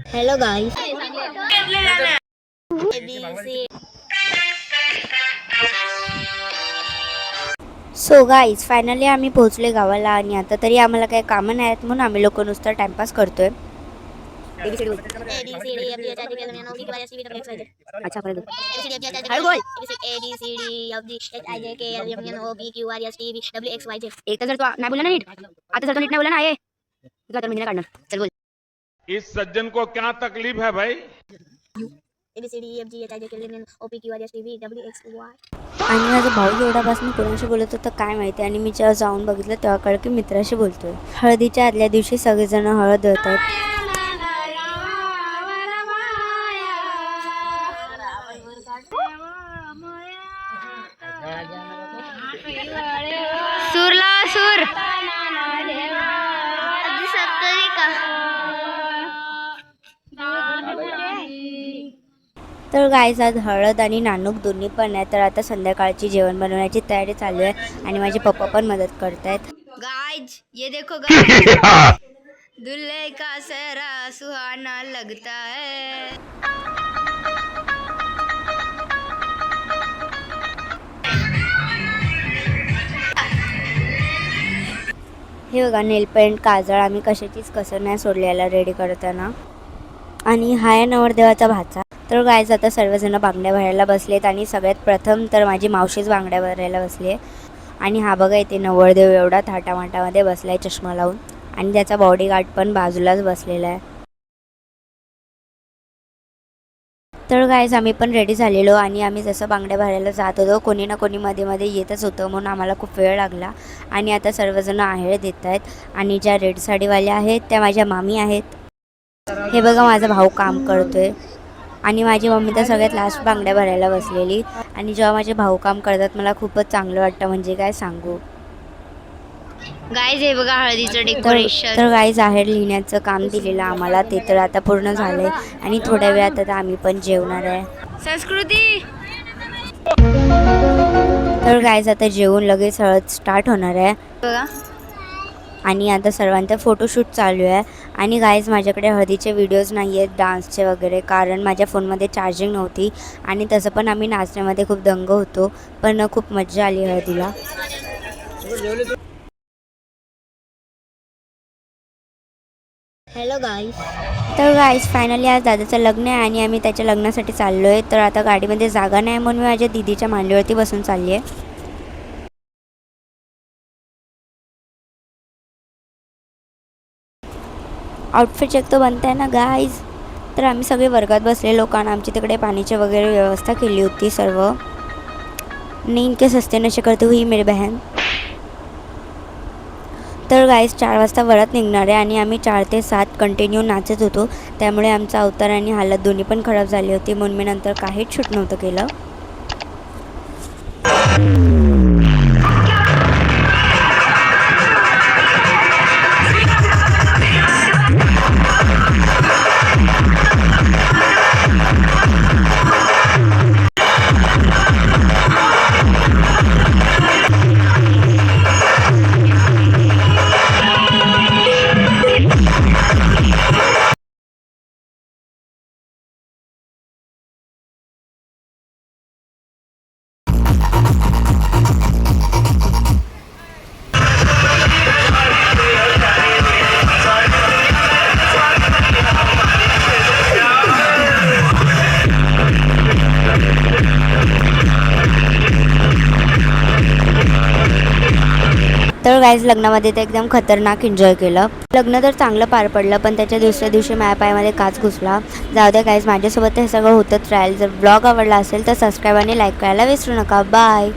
Hello guys. So guys finally आम्ही पोहोचले गावाला आणि आता तरी आम्हाला काही कामं नाही आहेत म्हणून आम्ही लोक नुसतं टाइमपास करतोय. अच्छा बोल. एक तर जर तू नाही बोलला ना नीट, आता जर तू नीट नाही बोलला ना आहे तुझा तर म्हणजे काढणार. चल बोल. इस सज्जन को क्या तकलीफ है भाई? आणि माझा भाऊ एवढ्यापासून कोणाशी बोलत होता काय माहिती, आणि मी जेव्हा जाऊन बघितलं तेव्हा कळलं की मित्राशी बोलतोय. हळदीच्या आदल्या दिवशी सगळेजण हळद दळतात. सुरला सुर तर गाईज आज हळद आणि नानूक दोन्ही पण आहे. तर आता संध्याकाळची जेवण बनवण्याची तयारी चालू आहे आणि माझे पप्पा पण मदत करतायत. गाइज ये देखो गाइज दूल्हे का सेहरा सुहाना लगता है. हे बघा नेल पेंट काजळ आम्ही कशाचीच कसर नाही सोडलेला रेडी करताना. आणि हा आहे नवरदेवाचा भाचा. तर गाईज आता सर्वजण बांगड्या भरायला बसलेत आणि सगळ्यात प्रथम तर माझी मावशीच बांगड्या भरायला बसली आहे. आणि हा बघा इथे नवरदेव एवढा थाटामाटामध्ये बसला आहे चष्मा लावून, आणि त्याचा बॉडीगार्ड पण बाजूलाच बसलेला आहे. तर गाईज आम्ही पण रेडी झालेलो आणि आम्ही जसं बांगड्या भरायला जात होतो कोणी ना कोणी मध्ये मध्ये येतच होतं म्हणून आम्हाला खूप वेळ लागला. आणि आता सर्वजण आहेर देत आहेत आणि ज्या रेड साडीवाल्या आहेत त्या माझ्या मामी आहेत. हे बघा माझा भाऊ काम करतोय आणि माझी मम्मी तर सगळ्यात लास्ट बांगड्या भरायला बसलेली. आणि जेव्हा माझे भाऊ काम करतात मला खूपच चांगलं वाटतं, म्हणजे काय सांगू. गाइज हे बघा हळदीचं डेकोरेशन. तर गाईज आहेर लिहिण्याचं काम दिलेलं आम्हाला ते तर आता पूर्ण झालंय आणि थोड्या वेळात आता आम्ही पण जेवणार आहे. संस्कृती तर गाईज आता जेवून लगेच हळद स्टार्ट होणार आहे बघा. आणि आता सर्वांचा फोटोशूट चालू आहे. आणि गाईज माझ्याकडे हळदीचे व्हिडिओज नाही आहेत डान्सचे वगैरे, कारण माझ्या फोनमध्ये चार्जिंग नव्हती. आणि तसं पण आम्ही नाचण्यामध्ये खूप दंग होतो, पण खूप मजा आली हळदीला. Hello guys. तर गाईज फायनली आज दादाचं लग्न आहे आणि आम्ही त्याच्या लग्नासाठी चाललो आहे. तर आता गाडीमध्ये जागा नाही म्हणून मी माझ्या दीदीच्या मांडीवरती बसून चालली आहे. आउटफिट चेक तो बनता है ना गाइज. तर आम्ही सगळे वर्गात बसलेलो कारण आमची तिकडे पाण्याची वगैरे व्यवस्था केली होती सर्व. नींद के सस्ते नशे करते हुई मेरी बहन. तर गाईज 4 वाजता वरात निघणार आहे आणि आम्ही 4 ते 7 कंटिन्यू नाचत होतो. त्यामुळे आमचा अवतार आणि हालत दोन्ही पण खराब झाली होती म्हणून मी नंतर काहीच शूट नव्हतं केलं. तर गाईज लग्नामध्ये तर एकदम खतरनाक एन्जॉय केलं. लग्न तर चांगलं पार पडलं, पण त्याच्या दुसऱ्या दिवशी माझ्या पायामध्ये काच घुसला. जाऊ द्या गाईज, माझ्यासोबत हे सगळं होतच राहील. जर ब्लॉग आवडला असेल तर सबस्क्राईब आणि लाईक करायला विसरू नका. बाय.